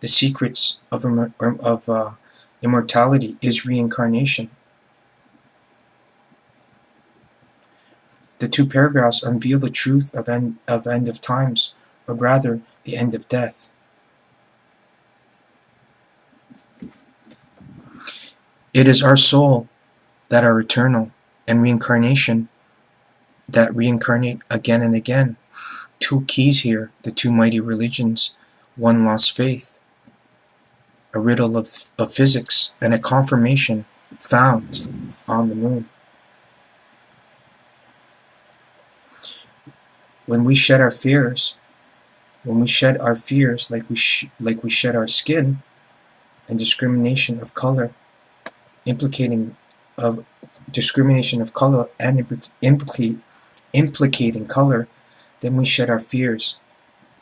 The secrets of immortality is reincarnation. The two paragraphs unveil the truth of end of times, or rather, the end of death. It is our soul that are eternal, and reincarnation that reincarnate again and again. Two keys here, the two mighty religions, one lost faith, a riddle of physics, and a confirmation found on the moon. When we shed our fears, like we shed our skin, and discrimination of color, implicating color, then we shed our fears.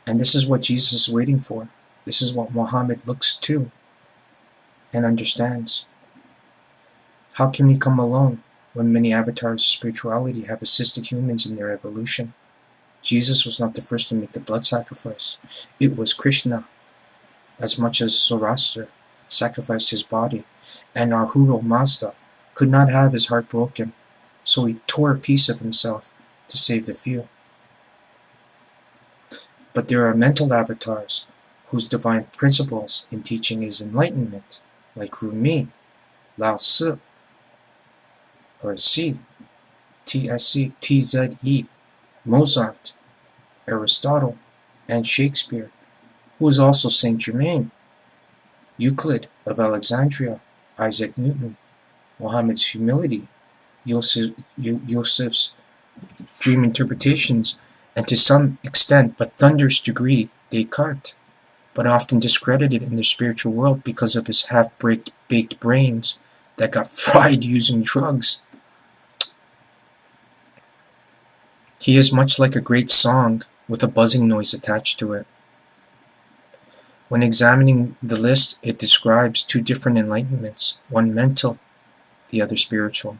And this is what Jesus is waiting for. This is what Muhammad looks to and understands. How can we come alone when many avatars of spirituality have assisted humans in their evolution? Jesus was not the first to make the blood sacrifice. It was Krishna, as much as Zoroaster sacrificed his body, and Ahura Mazda could not have his heart broken, so he tore a piece of himself to save the few. But there are mental avatars whose divine principles in teaching is enlightenment, like Rumi, Lao Tzu, or C, TSC, TZE, Mozart, Aristotle, and Shakespeare, who is also Saint Germain, Euclid of Alexandria, Isaac Newton, Muhammad's humility, Joseph's dream interpretations, and to some extent, but thunderous degree, Descartes, but often discredited in the spiritual world because of his half-baked brains that got fried using drugs. He is much like a great song with a buzzing noise attached to it. When examining the list, it describes two different enlightenments, one mental, the other spiritual.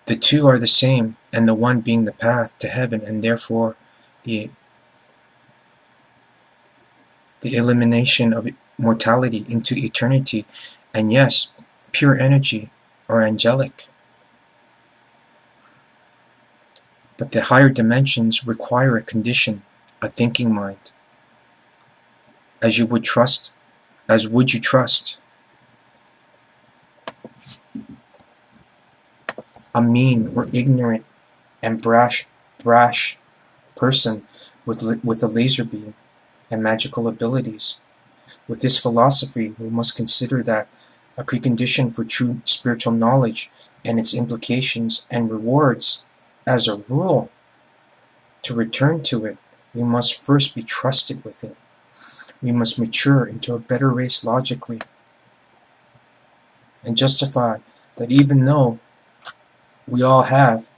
The two are the same, and the one being the path to heaven, and therefore the elimination of mortality into eternity, and yes, pure energy or angelic. But the higher dimensions require a condition, a thinking mind. As would you trust a mean or ignorant and brash person with a laser beam and magical abilities? With this philosophy, we must consider that a precondition for true spiritual knowledge and its implications and rewards, as a rule, to return to it, we must first be trusted with it. We must mature into a better race logically and justify that even though we all have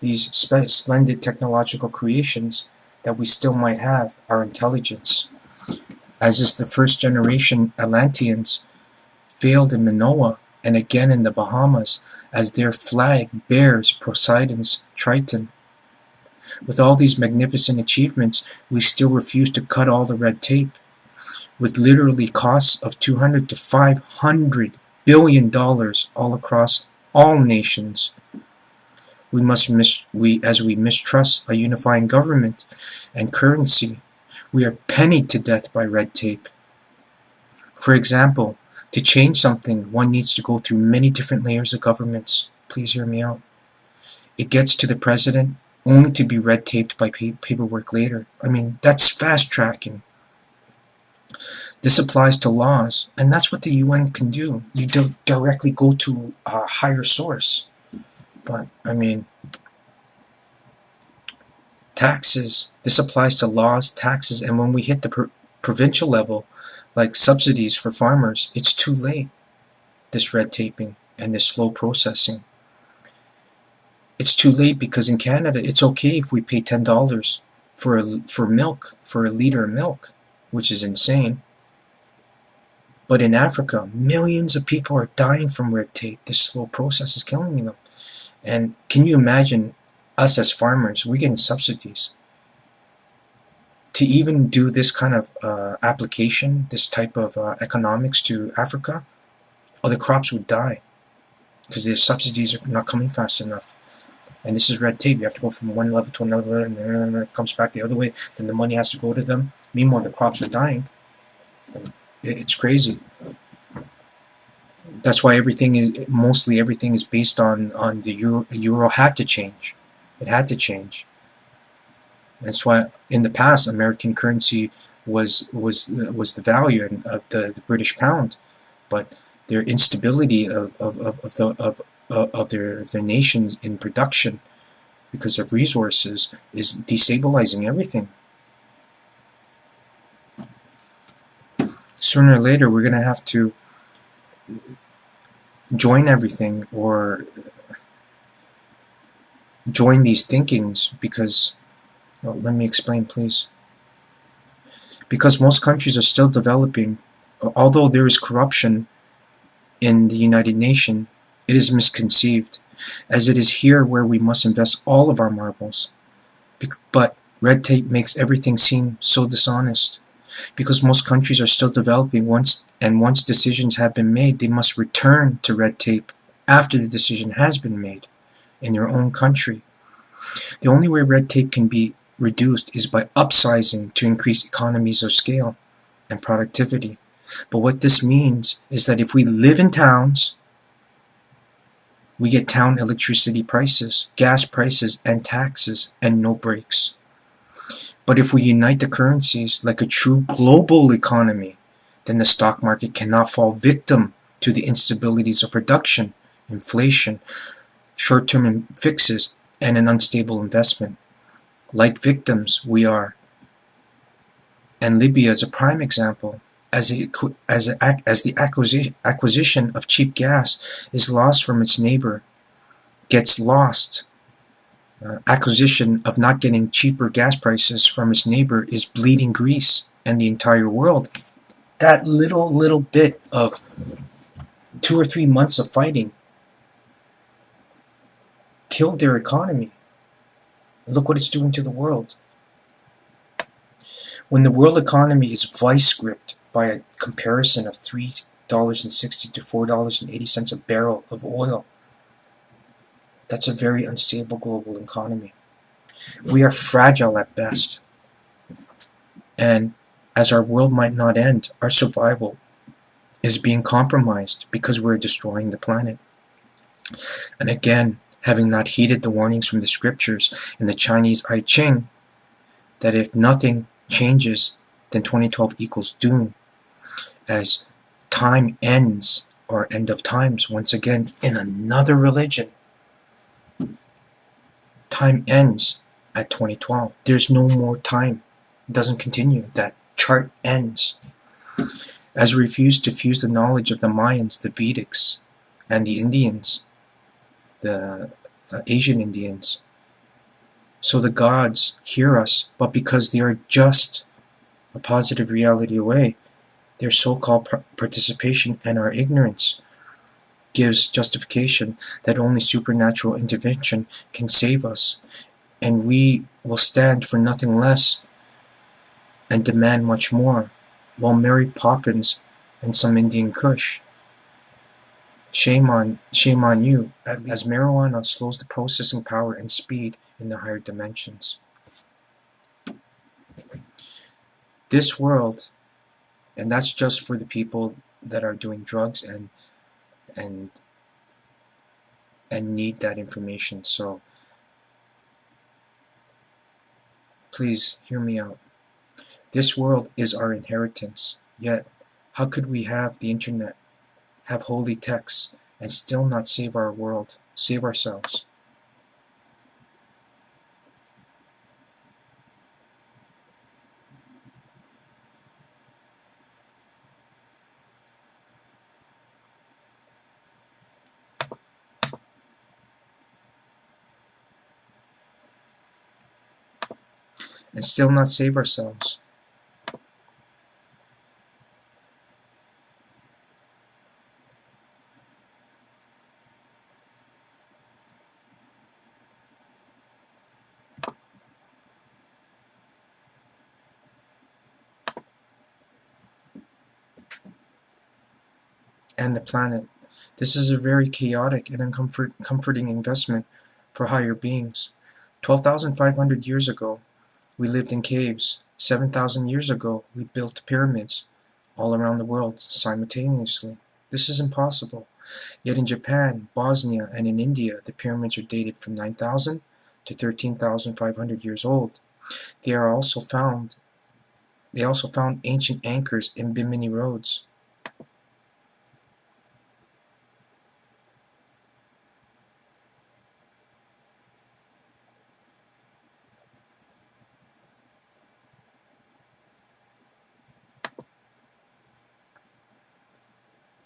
these splendid technological creations, that we still might have our intelligence. As is the first generation Atlanteans failed in Minoa and again in the Bahamas, as their flag bears Poseidon's Triton. With all these magnificent achievements, we still refuse to cut all the red tape. With literally costs of $200 to $500 billion all across all nations, as we mistrust a unifying government and currency, we are pennied to death by red tape. For example, to change something, one needs to go through many different layers of governments. Please hear me out. It gets to the president only to be red taped by paperwork later. I mean, that's fast tracking. This applies to laws, and that's what the UN can do. You directly go to a higher source. But, I mean, taxes, this applies to laws, taxes, and when we hit the provincial level, like subsidies for farmers, it's too late, this red taping and this slow processing. It's too late because in Canada, it's okay if we pay $10 for milk, for a liter of milk, which is insane. But in Africa, millions of people are dying from red tape. This slow process is killing them. And can you imagine us as farmers, we're getting subsidies to even do this kind of application, this type of economics to Africa, other crops would die because the subsidies are not coming fast enough. And this is red tape. You have to go from one level to another, and then it comes back the other way. Then the money has to go to them. Meanwhile, the crops are dying. It's crazy. That's why mostly everything is based on the euro. Euro had to change. It had to change. That's why in the past American currency was the value of the British pound, but their instability of their nations in production because of resources is destabilizing everything. Sooner or later, we're going to have to join everything or join these thinkings because, well, let me explain, please. Because most countries are still developing, although there is corruption in the United Nations, it is misconceived, as it is here where we must invest all of our marbles. But red tape makes everything seem so dishonest. Because most countries are still developing, once decisions have been made, they must return to red tape after the decision has been made in their own country. The only way red tape can be reduced is by upsizing to increase economies of scale and productivity. But what this means is that if we live in towns, we get town electricity prices, gas prices, and taxes, and no breaks. But if we unite the currencies like a true global economy, then the stock market cannot fall victim to the instabilities of production, inflation, short-term fixes, and an unstable investment. Like victims, we are. And Libya is a prime example, as the acquisition of cheap gas is lost from its neighbor, gets lost. Acquisition of not getting cheaper gas prices from its neighbor is bleeding Greece and the entire world. That little bit of 2 or 3 months of fighting killed their economy. Look what it's doing to the world. When the world economy is vice-gripped by a comparison of $3.60 to $4.80 a barrel of oil, that's a very unstable global economy. We are fragile at best. And as our world might not end, our survival is being compromised because we're destroying the planet. And again, having not heeded the warnings from the scriptures in the Chinese I Ching, that if nothing changes, then 2012 equals doom, as time ends, or end of times, once again, in another religion. Time ends at 2012. There's no more time. It doesn't continue. That chart ends. As we refuse to fuse the knowledge of the Mayans, the Vedics, and the Indians, the Asian Indians, so the gods hear us, but because they are just a positive reality away, their so-called participation and our ignorance gives justification that only supernatural intervention can save us, and we will stand for nothing less and demand much more, while Mary Poppins and some Indian Kush. Shame on you, as marijuana slows the processing power and speed in the higher dimensions. This world, and that's just for the people that are doing drugs and need that information. So please hear me out. This world is our inheritance. Yet, how could we have the internet, have holy texts, and still not save our world, save ourselves? And still not save ourselves. and the planet. This is a very chaotic and uncomforting investment for higher beings. 12,500 years ago, we lived in caves. 7,000 years ago, we built pyramids all around the world simultaneously. This is impossible. Yet in Japan, Bosnia, and in India, the pyramids are dated from 9,000 to 13,500 years old. They also found ancient anchors in Bimini roads.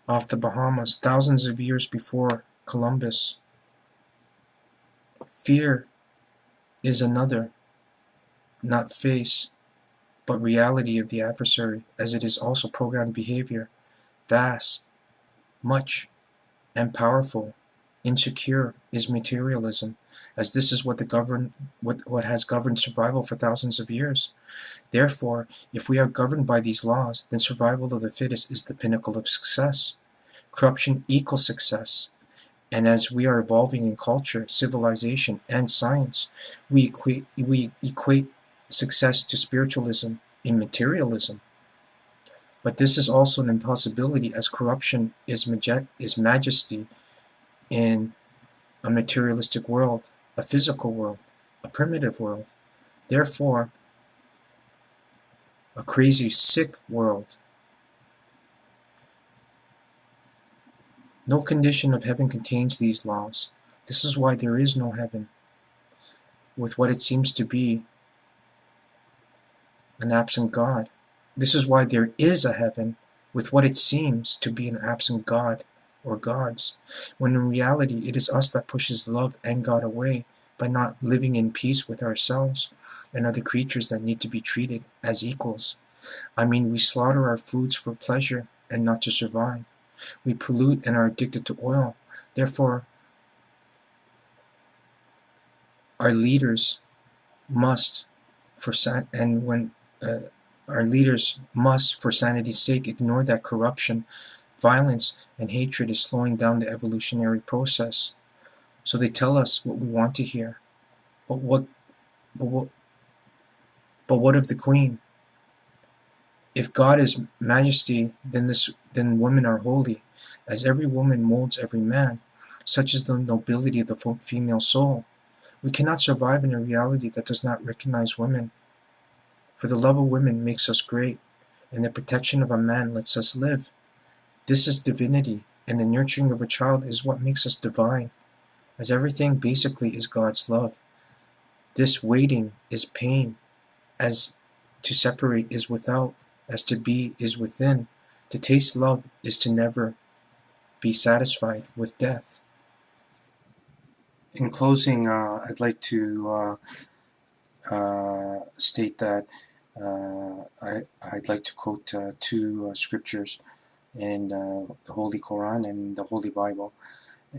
Off the Bahamas, thousands of years before Columbus. Fear is another, not face, but reality of the adversary, as it is also programmed behavior, vast, much, and powerful. Insecure is materialism, as this is what has governed survival for thousands of years. Therefore, if we are governed by these laws, then survival of the fittest is the pinnacle of success. Corruption equals success. And as we are evolving in culture, civilization, and science, we equate success to spiritualism in materialism. But this is also an impossibility, as corruption is majesty in a materialistic world, a physical world, a primitive world. Therefore, a crazy, sick world. No condition of heaven contains these laws. This is why there is no heaven, with what it seems to be an absent God. This is why there is a heaven, with what it seems to be an absent God or gods, when in reality it is us that pushes love and God away by not living in peace with ourselves and other creatures that need to be treated as equals. I mean, we slaughter our foods for pleasure and not to survive. We pollute and are addicted to oil. Therefore, our leaders must, uh, our leaders must, for sanity's sake, ignore that corruption, violence, and hatred is slowing down the evolutionary process. So they tell us what we want to hear. But what, but what, but what of the Queen? If God is majesty, then women are holy, as every woman molds every man. Such is the nobility of the female soul. We cannot survive in a reality that does not recognize women. For the love of women makes us great, and the protection of a man lets us live. This is divinity, and the nurturing of a child is what makes us divine, as everything basically is God's love. This waiting is pain, as to separate is without, as to be is within. To taste love is to never be satisfied with death. In closing, I'd like to state that I'd like to quote two scriptures in the Holy Quran and the Holy Bible.